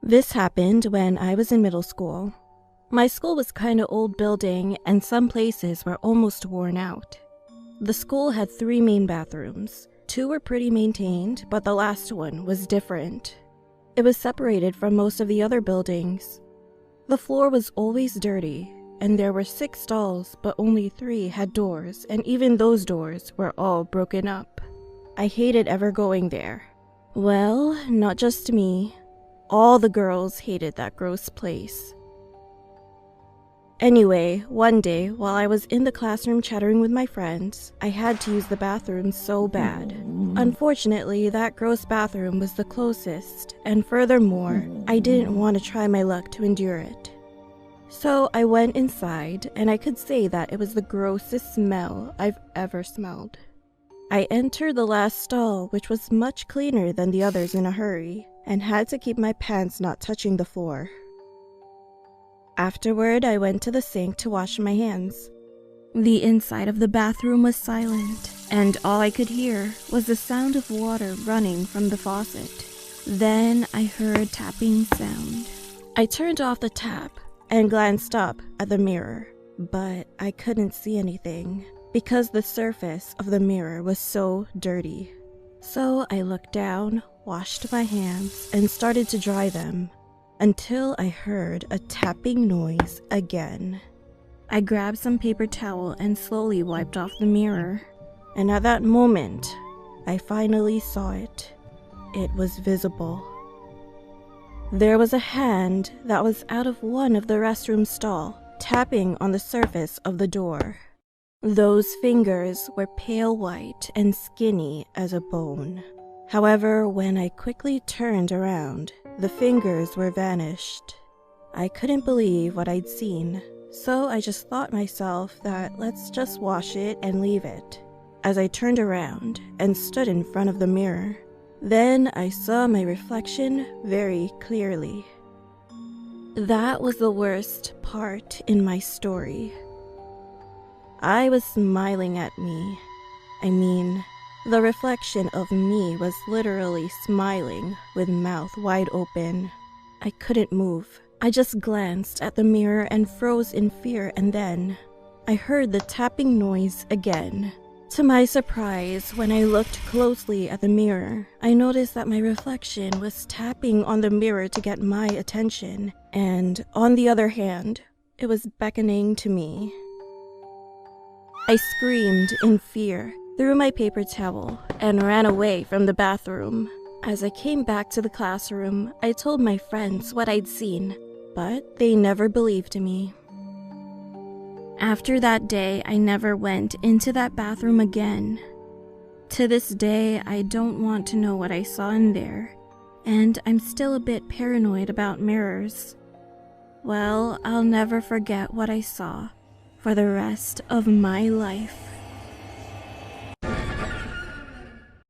This happened when I was in middle school. My school was kind of old building and some places were almost worn out. The school had 3 main bathrooms. 2 were pretty maintained, but the last one was different. It was separated from most of the other buildings. The floor was always dirty, and there were 6 stalls, but only 3 had doors, and even those doors were all broken up. I hated ever going there. Well, not just me. All the girls hated that gross place. Anyway, one day, while I was in the classroom chatting with my friends, I had to use the bathroom so bad. Unfortunately, that gross bathroom was the closest, and furthermore, I didn't want to try my luck to endure it. So I went inside, and I could say that it was the grossest smell I've ever smelled. I entered the last stall, which was much cleaner than the others in a hurry, and had to keep my pants not touching the floor. Afterward, I went to the sink to wash my hands. The inside of the bathroom was silent, and all I could hear was the sound of water running from the faucet. Then I heard tapping sound. I turned off the tap and glanced up at the mirror, but I couldn't see anything because the surface of the mirror was so dirty. So I looked down, washed my hands, and started to dry them until I heard a tapping noise again. I grabbed some paper towel and slowly wiped off the mirror, and at that moment, I finally saw it. It was visible. There was a hand that was out of one of the restroom stall, tapping on the surface of the door. Those fingers were pale white and skinny as a bone. However, when I quickly turned around, the fingers were vanished. I couldn't believe what I'd seen, so I just thought myself that let's just wash it and leave it. As I turned around and stood in front of the mirror, then I saw my reflection very clearly. That was the worst part in my story. I was smiling at me. The reflection of me was literally smiling with mouth wide open. I couldn't move. I just glanced at the mirror and froze in fear, and then I heard the tapping noise again. To my surprise, when I looked closely at the mirror, I noticed that my reflection was tapping on the mirror to get my attention, and on the other hand, it was beckoning to me. I screamed in fear, threw my paper towel, and ran away from the bathroom. As I came back to the classroom, I told my friends what I'd seen, but they never believed me. After that day, I never went into that bathroom again. To this day, I don't want to know what I saw in there, and I'm still a bit paranoid about mirrors. Well, I'll never forget what I saw for the rest of my life.